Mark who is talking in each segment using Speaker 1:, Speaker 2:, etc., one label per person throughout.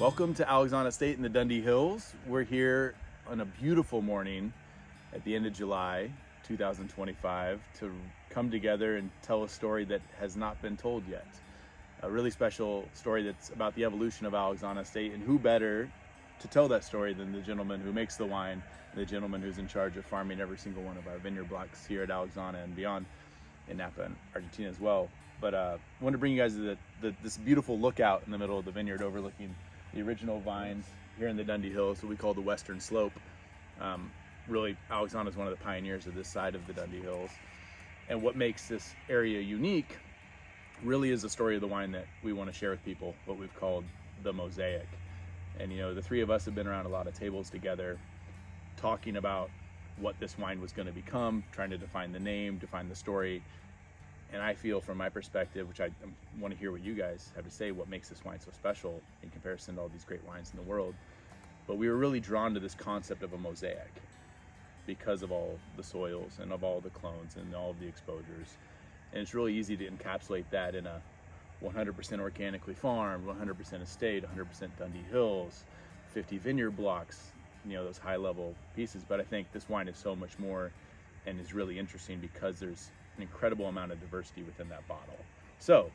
Speaker 1: Welcome to Alexana Estate in the Dundee Hills. We're here on a beautiful morning at the end of July 2025 to come together and tell a story that has not been told yet. A really special story that's about the evolution of Alexana Estate, and who better to tell that story than the gentleman who makes the wine, the gentleman who's in charge of farming every single one of our vineyard blocks here at Alexana and beyond, in Napa and Argentina as well. But I want to bring you guys to this beautiful lookout in the middle of the vineyard overlooking the original vines here in the Dundee Hills, what we call the Western Slope. Really, Alexana is one of the pioneers of this side of the Dundee Hills. And what makes this area unique really is the story of the wine that we want to share with people, what we've called the Mosaic. And you know, the three of us have been around a lot of tables together talking about what this wine was going to become, trying to define the name, define the story. And I feel from my perspective, which I want to hear what you guys have to say, what makes this wine so special in comparison to all these great wines in the world. But we were really drawn to this concept of a mosaic because of all the soils and of all the clones and all of the exposures. And it's really easy to encapsulate that in a 100% organically farmed, 100% estate, 100% Dundee Hills, 50 vineyard blocks, you know, those high level pieces. But I think this wine is so much more and is really interesting because there's an incredible amount of diversity within that bottle. So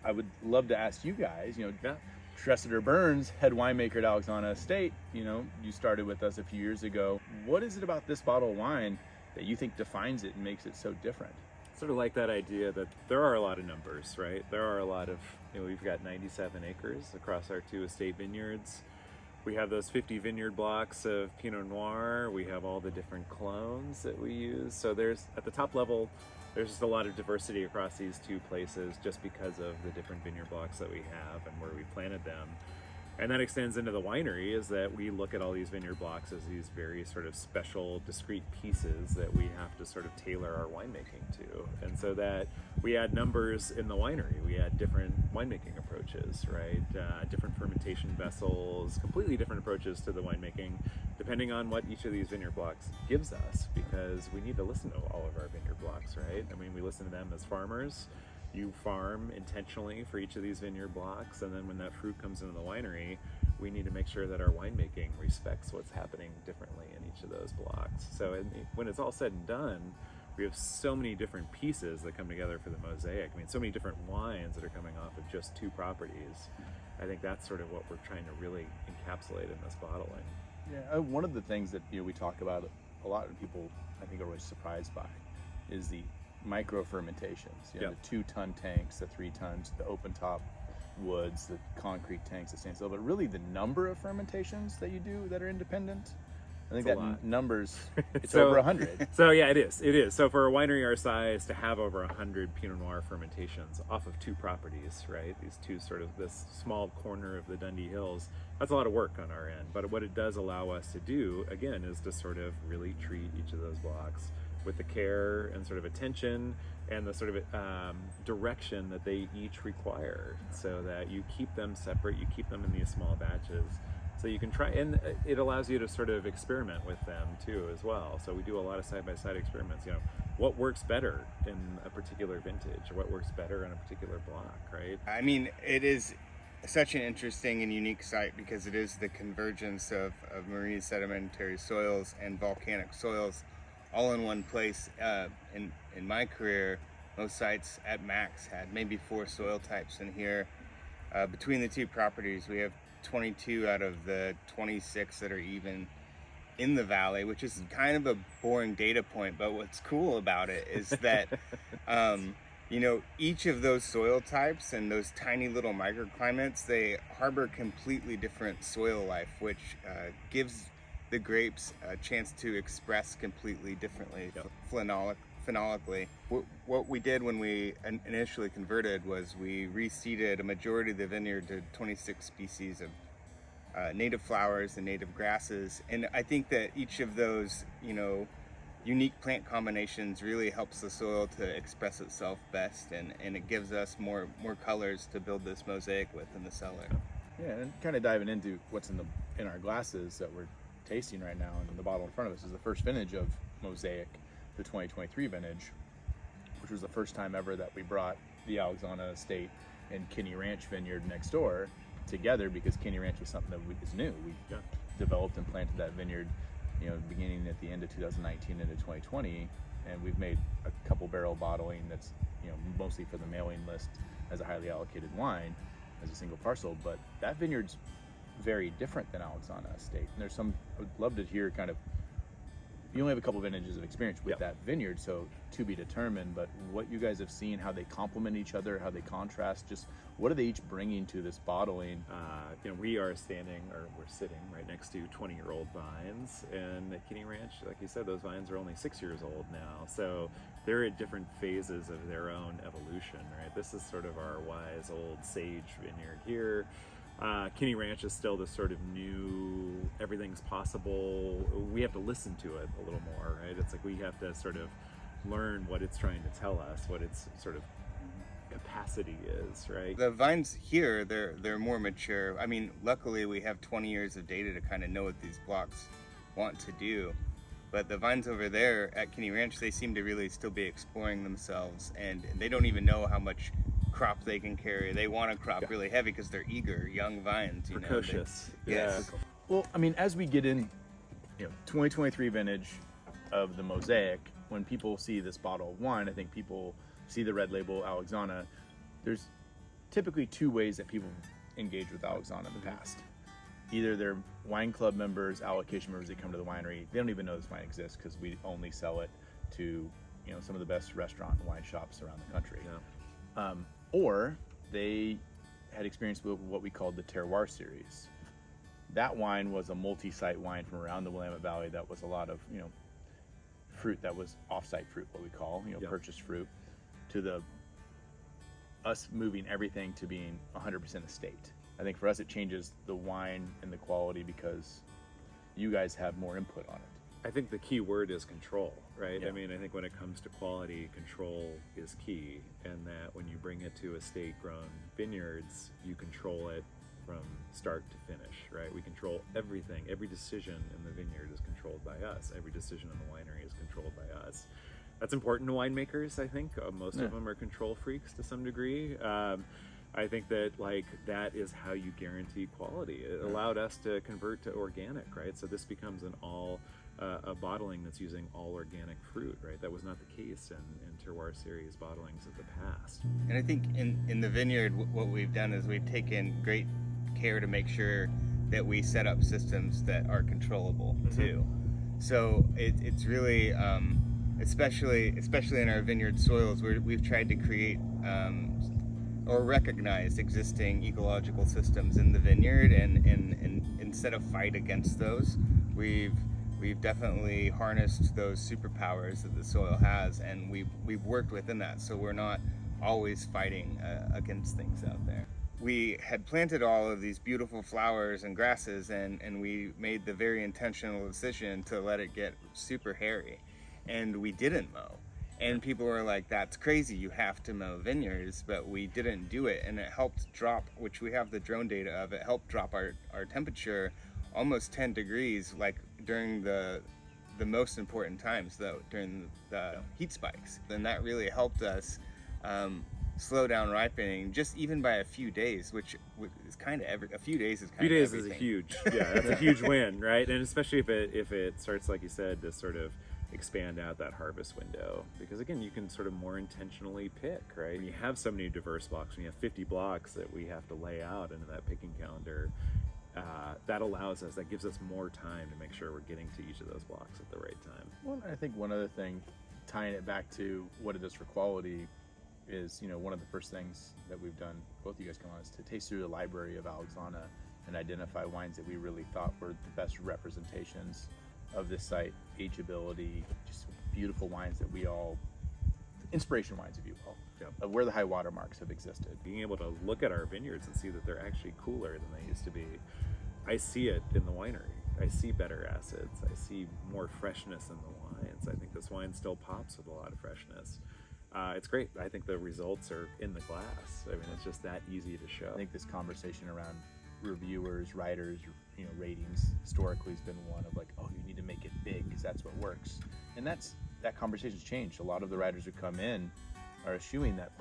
Speaker 1: I would love to ask you guys, you know, Tresider Burns, head winemaker at Alexana Estate, you know, you started with us a few years ago. What is it about this bottle of wine that you think defines it and makes it so different?
Speaker 2: Sort of like that idea that there are a lot of numbers, right? There are a lot of, you know, we've got 97 acres across our 2 estate vineyards. We have those 50 vineyard blocks of Pinot Noir. We have all the different clones that we use. So there's, at the top level, there's just a lot of diversity across these 2 places just because of the different vineyard blocks that we have and where we planted them. And that extends into the winery, is that we look at all these vineyard blocks as these very sort of special, discrete pieces that we have to sort of tailor our winemaking to. And so that we add numbers in the winery. We add different winemaking approaches, right? Different fermentation vessels, completely different approaches to the winemaking, depending on what each of these vineyard blocks gives us, because we need to listen to all of our vineyard blocks, right? I mean, we listen to them as farmers. You farm intentionally for each of these vineyard blocks, and then when that fruit comes into the winery, we need to make sure that our winemaking respects what's happening differently in each of those blocks. So when it's all said and done, we have so many different pieces that come together for the mosaic. I mean, so many different wines that are coming off of just 2 properties. I think that's sort of what we're trying to really encapsulate in this bottling.
Speaker 1: Yeah, one of the things that, you know, we talk about a lot of people, I think, are always surprised by is the micro fermentations. You know, the 2-ton tanks, the 3 tons, the open top woods, the concrete tanks, the stainless steel, but really the number of fermentations that you do that are independent, I think that number's, it's over 100.
Speaker 2: So yeah, it is. So for a winery our size to have over 100 Pinot Noir fermentations off of 2 properties, right? These 2 sort of, this small corner of the Dundee Hills, that's a lot of work on our end. But what it does allow us to do, again, is to sort of really treat each of those blocks with the care and sort of attention and the sort of direction that they each require, so that you keep them separate, you keep them in these small batches, so you can try, and it allows you to sort of experiment with them too as well. So we do a lot of side-by-side experiments, you know, what works better in a particular vintage, or what works better in a particular block, right?
Speaker 3: I mean, it is such an interesting and unique site because it is the convergence of marine sedimentary soils and volcanic soils all in one place. In my career, most sites at max had maybe 4 soil types in here. Between the 2 properties, we have 22 out of the 26 that are even in the valley, which is kind of a boring data point, but what's cool about it is that you know, each of those soil types and those tiny little microclimates, they harbor completely different soil life, which gives the grapes a chance to express completely differently phenolically. What we did when we initially converted was we reseeded a majority of the vineyard to 26 species of native flowers and native grasses, and I think that each of those, you know, unique plant combinations really helps the soil to express itself best, and it gives us more colors to build this mosaic with in the cellar.
Speaker 1: Yeah, and kind of diving into what's in our glasses that we're tasting right now, and the bottle in front of us is the first vintage of Mosaic, the 2023 vintage, which was the first time ever that we brought the Alexana Estate and Kinney Ranch vineyard next door together because Kenny Ranch was something that is new. We developed and planted that vineyard, beginning at the end of 2019 into 2020, and we've made a couple barrel bottling that's, mostly for the mailing list as a highly allocated wine, as a single parcel. But that vineyard's very different than Alexana Estate. And there's some, I would love to hear kind of, you only have a couple vintages of experience with that vineyard, so to be determined, but what you guys have seen, how they complement each other, how they contrast, just what are they each bringing to this bottling?
Speaker 2: We are we're sitting right next to 20-year-old vines, and at Kenny Ranch, like you said, those vines are only 6 years old now, so they're at different phases of their own evolution, right? This is sort of our wise old sage vineyard here. Kenny Ranch is still this sort of new, everything's possible. We have to listen to it a little more, right? It's like we have to sort of learn what it's trying to tell us, what its sort of capacity is, right?
Speaker 3: The vines here, they're more mature. I mean, luckily we have 20 years of data to kind of know what these blocks want to do. But the vines over there at Kenny Ranch, they seem to really still be exploring themselves, and they don't even know how much crop they can carry. They want to crop really heavy because they're eager, young vines.
Speaker 2: Precocious.
Speaker 3: Yes.
Speaker 1: Well, I mean, as we get in, 2023 vintage of the Mosaic, when people see this bottle of wine, I think people see the red label Alexana. There's typically two ways that people engage with Alexana in the past. Either they're wine club members, allocation members that come to the winery. They don't even know this wine exists because we only sell it to, some of the best restaurant and wine shops around the country.
Speaker 2: Yeah.
Speaker 1: Or they had experience with what we called the terroir series. That wine was a multi-site wine from around the Willamette Valley that was a lot of, fruit that was off-site fruit, what we call, purchased fruit, to us moving everything to being 100% estate. I think for us it changes the wine and the quality because you guys have more input on it.
Speaker 2: I think the key word is control, right?
Speaker 1: Yeah.
Speaker 2: I mean, I think when it comes to quality, control is key, and that when you bring it to estate-grown vineyards, you control it from start to finish, right? We control everything. Every decision in the vineyard is controlled by us. Every decision in the winery is controlled by us. That's important to winemakers, I think. Most of them are control freaks to some degree. I think that that is how you guarantee quality. It allowed us to convert to organic, right? So this becomes a bottling that's using all organic fruit, right? That was not the case in terroir series bottlings of the past.
Speaker 3: And I think in the vineyard, what we've done is we've taken great care to make sure that we set up systems that are controllable too. So it's really, especially in our vineyard soils, we've tried to create or recognize existing ecological systems in the vineyard, and instead of fight against those, we've definitely harnessed those superpowers that the soil has, and we've worked within that, so we're not always fighting against things out there. We had planted all of these beautiful flowers and grasses, and we made the very intentional decision to let it get super hairy, and we didn't mow. And people were like, that's crazy, you have to mow vineyards, but we didn't do it, and it helped drop, which we have the drone data of, it helped drop our temperature almost 10 degrees, like during the most important times, though, during the heat spikes. And that really helped us slow down ripening, just even by a few days, which is kind of a few days is kind of everything.
Speaker 2: Is a huge, that's a huge win, right? And especially if it starts, like you said, to sort of expand out that harvest window, because again, you can sort of more intentionally pick, right? When you have so many diverse blocks, when you have 50 blocks that we have to lay out into that picking calendar, that gives us more time to make sure we're getting to each of those blocks at the right time.
Speaker 1: Well, I think one other thing, tying it back to what it does for quality, is one of the first things that we've done, both of you guys come on, is to taste through the library of Alexana and identify wines that we really thought were the best representations of this site, ageability, just beautiful wines that inspiration wines, if you will, of where the high water marks have existed.
Speaker 2: Being able to look at our vineyards and see that they're actually cooler than they used to be. I see it in the winery. I see better acids. I see more freshness in the wines. I think this wine still pops with a lot of freshness. It's great. I think the results are in the glass. I mean, it's just that easy to show.
Speaker 1: I think this conversation around reviewers, writers, ratings historically has been one of you need to make it big because that's what works. And that conversation's changed. A lot of the writers who come in are eschewing that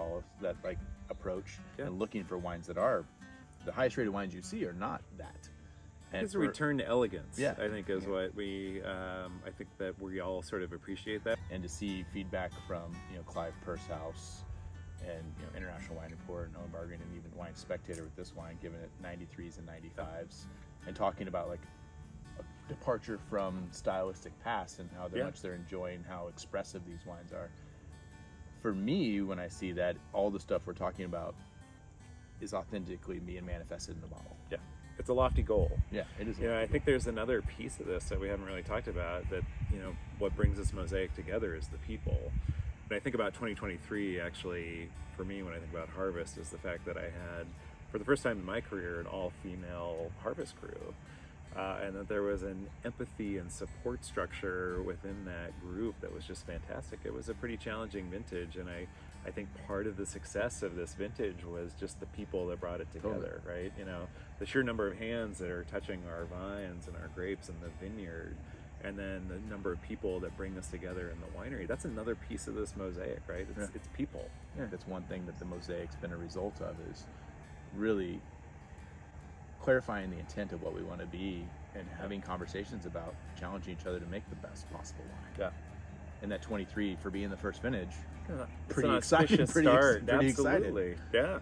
Speaker 1: approach and looking for wines that are the highest rated wines you see are not that. And
Speaker 2: It's a return to elegance,
Speaker 1: Yeah.
Speaker 2: I think is what we, I think that we all sort of appreciate that.
Speaker 1: and to see feedback from Clive Pursehouse and International Wine Report and Owen Bargain and even Wine Spectator with this wine, giving it 93s and 95s, and talking about like a departure from stylistic past and how much they're enjoying how expressive these wines are. For me, when I see that, all the stuff we're talking about is authentically being manifested in the bottle.
Speaker 2: Yeah, it's a lofty goal.
Speaker 1: Yeah, it is.
Speaker 2: I think there's another piece of this that we haven't really talked about, that what brings this mosaic together is the people. And I think about 2023, actually, for me, when I think about harvest, is the fact that I had, for the first time in my career, an all-female harvest crew. And that there was an empathy and support structure within that group that was just fantastic. It was a pretty challenging vintage, and I think part of the success of this vintage was just the people that brought it together, right? The sheer number of hands that are touching our vines and our grapes and the vineyard, and then the number of people that bring this together in the winery. That's another piece of this mosaic, right? It's people.
Speaker 1: Yeah, that's one thing that the mosaic's been a result of, is really clarifying the intent of what we want to be and having conversations about challenging each other to make the best possible wine.
Speaker 2: Yeah.
Speaker 1: And that 23 for being the first vintage,
Speaker 2: It's
Speaker 1: pretty
Speaker 2: an
Speaker 1: excited.
Speaker 2: auspicious
Speaker 1: Pretty
Speaker 2: start.
Speaker 1: excited.
Speaker 2: Absolutely. Yeah.